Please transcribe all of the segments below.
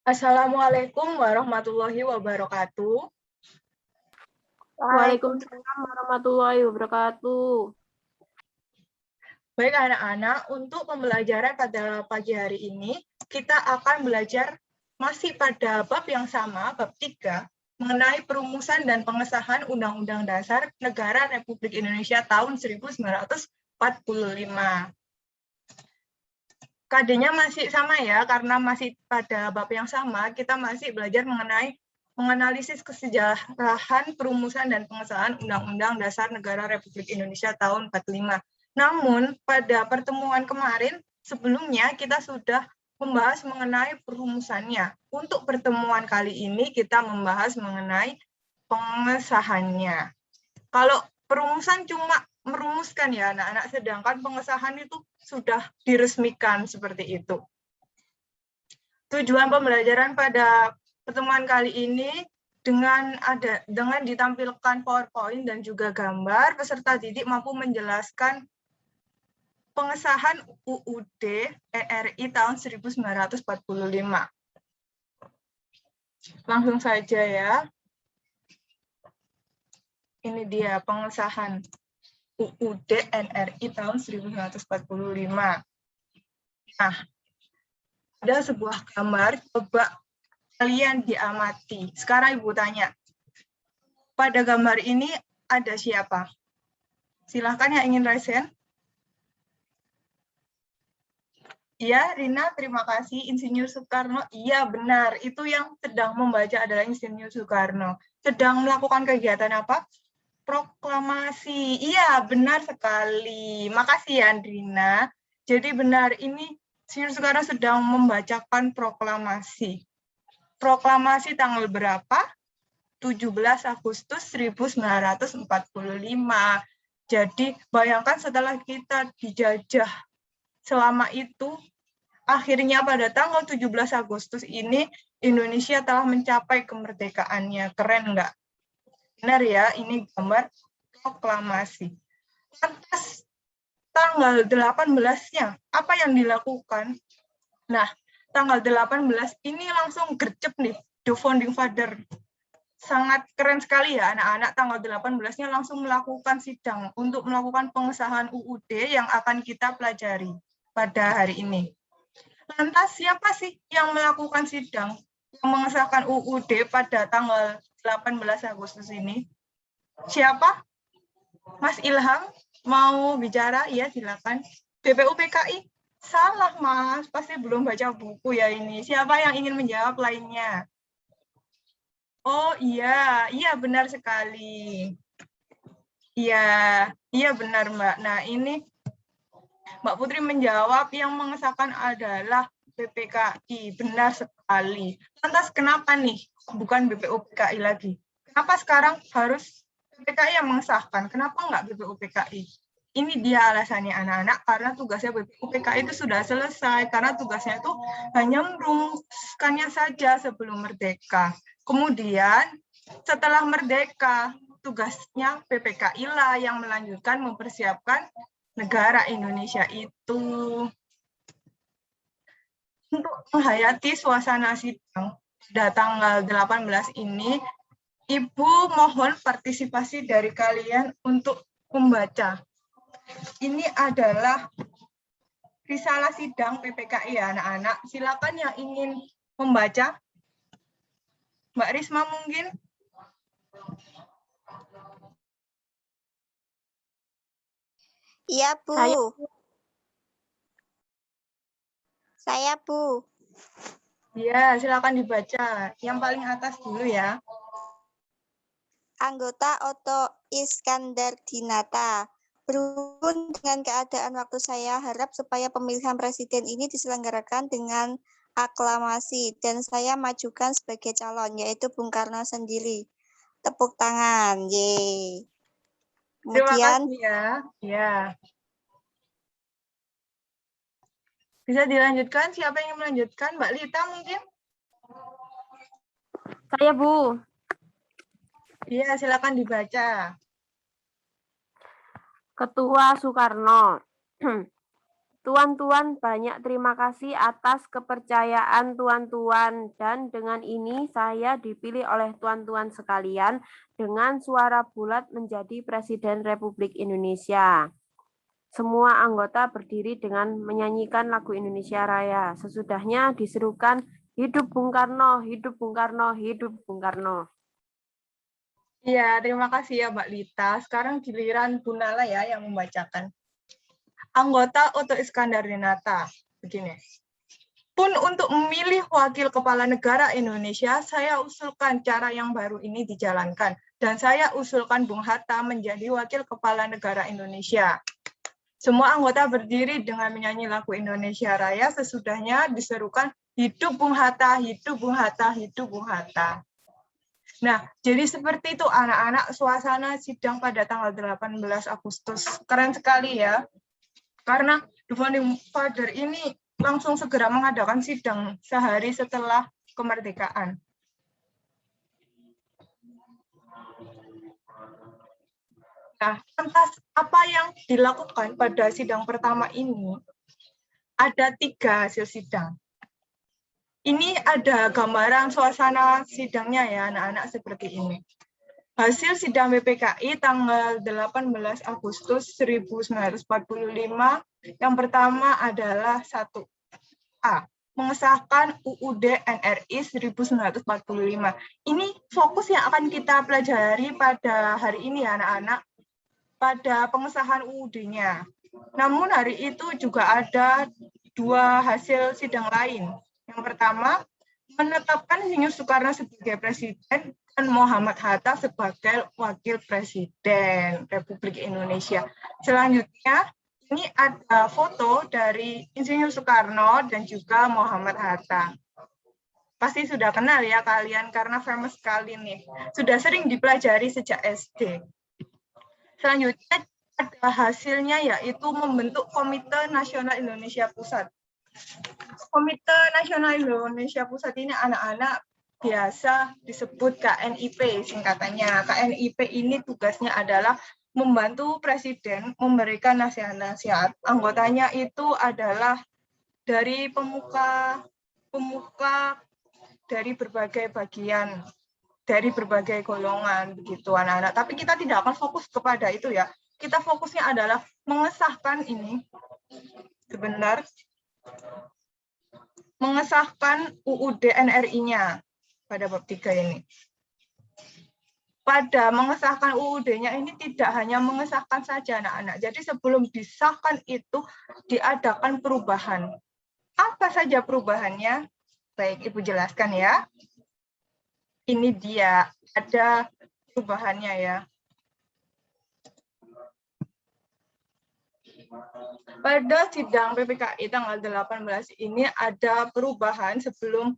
Assalamualaikum warahmatullahi wabarakatuh. Waalaikumsalam warahmatullahi wabarakatuh. Baik anak-anak, untuk pembelajaran pada pagi hari ini, kita akan belajar masih pada bab yang sama, bab 3, mengenai perumusan dan pengesahan Undang-Undang Dasar Negara Republik Indonesia tahun 1945. KD-nya masih sama ya, karena masih pada bab yang sama, kita masih belajar mengenai menganalisis kesejarahan perumusan dan pengesahan Undang-Undang Dasar Negara Republik Indonesia tahun 45. Namun, pada pertemuan kemarin, sebelumnya kita sudah membahas mengenai perumusannya. Untuk pertemuan kali ini, kita membahas mengenai pengesahannya. Kalau perumusan cuma merumuskan ya anak-anak, sedangkan pengesahan itu sudah diresmikan seperti itu. Tujuan pembelajaran pada pertemuan kali ini dengan ditampilkan PowerPoint dan juga gambar, peserta didik mampu menjelaskan pengesahan UUD NRI tahun 1945. Langsung saja ya. Ini dia pengesahan UUD NRI tahun 1945. Nah, ada sebuah gambar, coba kalian diamati. Sekarang Ibu tanya, pada gambar ini ada siapa? Silahkan yang ingin raise hand. Iya, Rina, terima kasih. Insinyur Soekarno, iya benar. Itu yang sedang membaca adalah Insinyur Soekarno. Sedang melakukan kegiatan apa? Proklamasi. Iya, benar sekali. Makasih ya, Rina. Jadi benar, ini Insinyur Soekarno sedang membacakan proklamasi. Proklamasi tanggal berapa? 17 Agustus 1945. Jadi bayangkan setelah kita dijajah selama itu, akhirnya pada tanggal 17 Agustus ini Indonesia telah mencapai kemerdekaannya. Keren nggak? Benar ya, ini gambar proklamasi. Lantas tanggal 18-nya, apa yang dilakukan? Nah, tanggal 18 ini langsung gercep nih, The Founding Father. Sangat keren sekali ya anak-anak, tanggal 18-nya langsung melakukan sidang untuk melakukan pengesahan UUD yang akan kita pelajari pada hari ini. Lantas siapa sih yang melakukan sidang yang mengesahkan UUD pada tanggal 18 Agustus ini? Siapa? Mas Ilham mau bicara? Iya, silakan. BPUPKI? Salah, Mas. Pasti belum baca buku ya ini. Siapa yang ingin menjawab lainnya? Oh iya, iya benar sekali. Iya, iya benar Mbak. Nah ini Mbak Putri menjawab yang mengesahkan adalah BPKI. Benar sekali. Lantas kenapa nih bukan BPUPKI lagi? Kenapa sekarang harus BPKI yang mengesahkan? Kenapa enggak BPUPKI? Ini dia alasannya anak-anak, karena tugasnya BPUPKI itu sudah selesai, karena tugasnya itu hanya merumuskannya saja sebelum merdeka. Kemudian setelah merdeka, tugasnya PPKI lah yang melanjutkan mempersiapkan negara Indonesia itu. Untuk menghayati suasana sidang pada tanggal 18 ini, Ibu mohon partisipasi dari kalian untuk membaca. Ini adalah risalah sidang PPKI ya anak-anak. Silakan yang ingin membaca. Mbak Risma mungkin. Iya, Bu. Saya, Bu. Iya, silakan dibaca. Yang paling atas dulu ya. Anggota Otto Iskandar Dinata. Berhubung dengan keadaan waktu, saya harap supaya pemilihan presiden ini diselenggarakan dengan aklamasi dan saya majukan sebagai calon, yaitu Bung Karno sendiri. Tepuk tangan. Yeay. Terima Kemudian kasih ya. Ya. Bisa dilanjutkan? Siapa yang ingin melanjutkan? Mbak Lita mungkin? Saya, Bu. Iya, silakan dibaca. Ketua Soekarno. Tuan-tuan, banyak terima kasih atas kepercayaan tuan-tuan, dan dengan ini saya dipilih oleh tuan-tuan sekalian dengan suara bulat menjadi Presiden Republik Indonesia. Semua anggota berdiri dengan menyanyikan lagu Indonesia Raya. Sesudahnya diserukan, hidup Bung Karno, hidup Bung Karno, hidup Bung Karno. Iya, terima kasih ya Mbak Lita. Sekarang giliran Bu Nala ya yang membacakan. Anggota Oto Iskandar Dinata. Begini. Pun untuk memilih wakil kepala negara Indonesia, saya usulkan cara yang baru ini dijalankan. Dan saya usulkan Bung Hatta menjadi wakil kepala negara Indonesia. Semua anggota berdiri dengan menyanyi lagu Indonesia Raya, sesudahnya diserukan, hidup Bung Hatta, hidup Bung Hatta, hidup Bung Hatta. Nah, jadi seperti itu anak-anak suasana sidang pada tanggal 18 Agustus. Keren sekali ya. Karena The Founding Father ini langsung segera mengadakan sidang sehari setelah kemerdekaan. Nah, lantas apa yang dilakukan pada sidang pertama ini? Ada 3 hasil sidang. Ini ada gambaran suasana sidangnya ya anak-anak seperti ini. Hasil sidang BPKI tanggal 18 Agustus 1945 yang pertama adalah 1A. Mengesahkan UUD NRI 1945. Ini fokus yang akan kita pelajari pada hari ini ya anak-anak, pada pengesahan UUD-nya. Namun hari itu juga ada 2 hasil sidang lain. Yang pertama, menetapkan Insinyur Soekarno sebagai presiden dan Muhammad Hatta sebagai wakil presiden Republik Indonesia. Selanjutnya, ini ada foto dari Insinyur Soekarno dan juga Muhammad Hatta. Pasti sudah kenal ya kalian karena famous sekali nih. Sudah sering dipelajari sejak SD. Selanjutnya ada hasilnya yaitu membentuk Komite Nasional Indonesia Pusat. Komite Nasional Indonesia Pusat ini anak-anak biasa disebut KNIP singkatannya. KNIP ini tugasnya adalah membantu Presiden memberikan nasihat-nasihat. Anggotanya itu adalah dari pemuka dari berbagai bagian, dari berbagai golongan begitu anak-anak. Tapi kita tidak akan fokus kepada itu ya. Kita fokusnya adalah mengesahkan ini. Sebentar. Mengesahkan UUD NRI-nya pada bab 3 ini. Pada mengesahkan UUD-nya ini tidak hanya mengesahkan saja anak-anak. Jadi sebelum disahkan itu diadakan perubahan. Apa saja perubahannya? Baik, Ibu jelaskan ya. Ini dia, ada perubahannya ya. Pada sidang PPKI tanggal 18 ini ada perubahan sebelum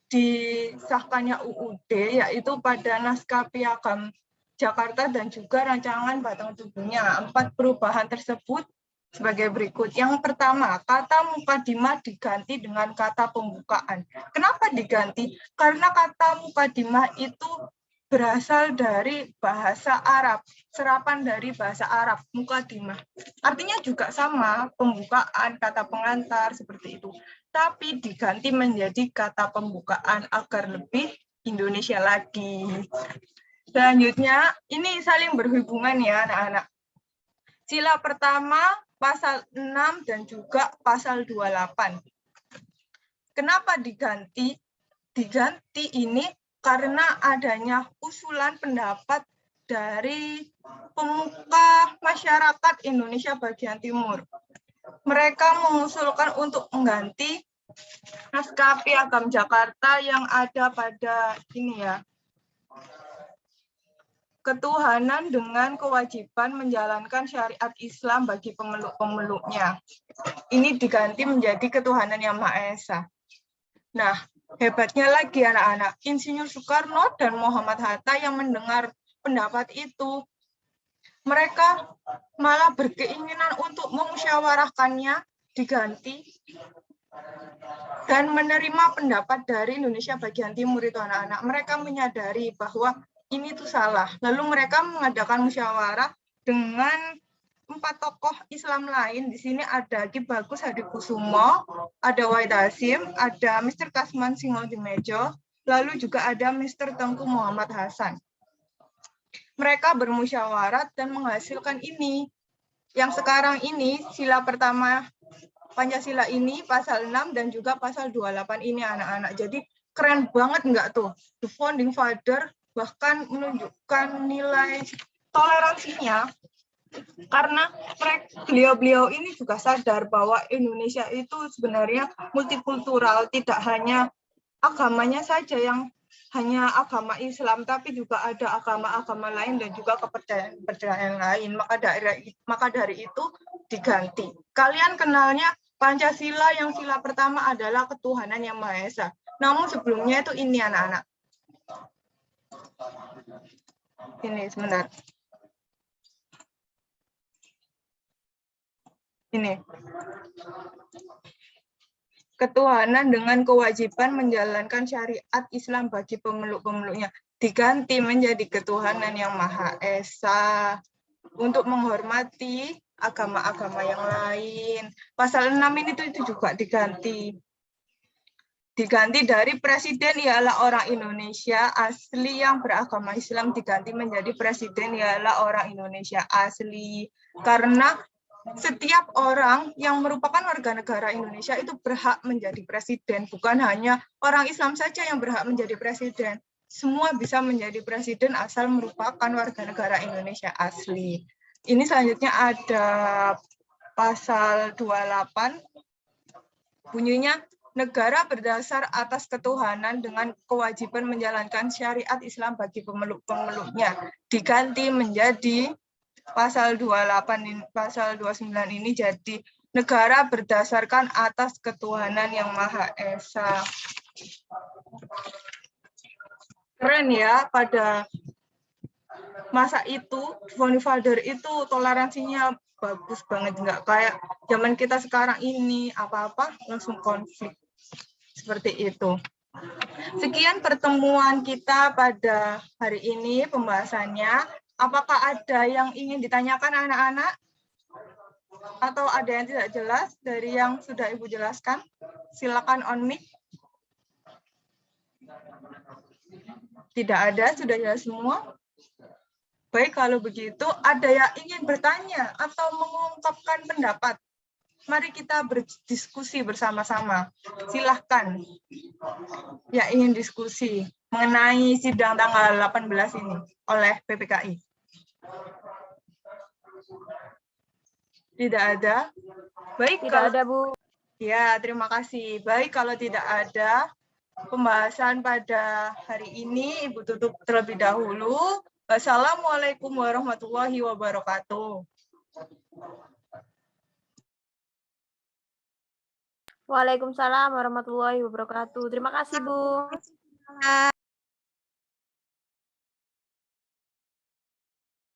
disahkannya UUD, yaitu pada naskah Piagam Jakarta dan juga rancangan batang tubuhnya. 4 perubahan tersebut sebagai berikut. Yang pertama, kata mukadimah diganti dengan kata pembukaan. Kenapa diganti? Karena kata mukadimah itu berasal dari bahasa Arab, serapan dari bahasa Arab, mukadimah. Artinya juga sama, pembukaan, kata pengantar, seperti itu. Tapi diganti menjadi kata pembukaan agar lebih Indonesia lagi. Selanjutnya, ini saling berhubungan ya anak-anak. Sila pertama, pasal 6 dan juga pasal 28. Kenapa diganti? Diganti ini karena adanya usulan pendapat dari pemuka masyarakat Indonesia bagian timur. Mereka mengusulkan untuk mengganti naskah Piagam Jakarta yang ada pada ini ya. Ketuhanan dengan kewajiban menjalankan syariat Islam bagi pemeluk-pemeluknya. Ini diganti menjadi ketuhanan yang Maha Esa. Nah, hebatnya lagi anak-anak, Insinyur Soekarno dan Muhammad Hatta yang mendengar pendapat itu, mereka malah berkeinginan untuk memusyawarahkannya diganti dan menerima pendapat dari Indonesia bagian timur itu anak-anak. Mereka menyadari bahwa ini tuh salah. Lalu mereka mengadakan musyawarah dengan 4 tokoh Islam lain. Di sini ada Ki Bagus Hadikusumo, ada Wahid Hasyim, ada Mr. Kasman Singodimejo, lalu juga ada Mr. Tengku Muhammad Hasan. Mereka bermusyawarat dan menghasilkan ini. Yang sekarang ini, sila pertama Pancasila ini, pasal 6 dan juga pasal 28 ini anak-anak. Jadi keren banget enggak tuh? The Founding Father bahkan menunjukkan nilai toleransinya, karena beliau-beliau ini juga sadar bahwa Indonesia itu sebenarnya multikultural, tidak hanya agamanya saja yang hanya agama Islam, tapi juga ada agama-agama lain dan juga kepercayaan lain. Maka dari itu diganti. Kalian kenalnya Pancasila yang sila pertama adalah ketuhanan yang Maha Esa. Namun sebelumnya itu ini anak-anak. Ini sebentar. Ini. Ketuhanan dengan kewajiban menjalankan syariat Islam bagi pemeluk-pemeluknya. Diganti menjadi ketuhanan yang Maha Esa. Untuk menghormati agama-agama yang lain. Pasal 6 ini itu juga diganti. Diganti dari presiden ialah orang Indonesia asli yang beragama Islam, diganti menjadi presiden ialah orang Indonesia asli. Karena setiap orang yang merupakan warga negara Indonesia itu berhak menjadi presiden, bukan hanya orang Islam saja yang berhak menjadi presiden. Semua bisa menjadi presiden asal merupakan warga negara Indonesia asli. Ini selanjutnya ada pasal 28, bunyinya, negara berdasar atas ketuhanan dengan kewajiban menjalankan syariat Islam bagi pemeluk-pemeluknya. Diganti menjadi pasal 28, pasal 29 ini jadi negara berdasarkan atas ketuhanan yang Maha Esa. Keren ya, pada masa itu, Founding Father itu toleransinya bagus banget, nggak kayak zaman kita sekarang ini, apa-apa langsung konflik. Seperti itu. Sekian pertemuan kita pada hari ini pembahasannya. Apakah ada yang ingin ditanyakan anak-anak? Atau ada yang tidak jelas dari yang sudah Ibu jelaskan? Silakan on mic. Tidak ada, sudah jelas semua. Baik, kalau begitu ada yang ingin bertanya atau mengungkapkan pendapat? Mari kita berdiskusi bersama-sama. Silahkan yang ingin diskusi mengenai sidang tanggal 18 ini oleh PPKI. Tidak ada? Baik, Tidak ada, Bu. Ya, terima kasih. Baik, kalau tidak ada pembahasan pada hari ini, Ibu tutup terlebih dahulu. Wassalamualaikum warahmatullahi wabarakatuh. Waalaikumsalam warahmatullahi wabarakatuh. Terima kasih, Bu.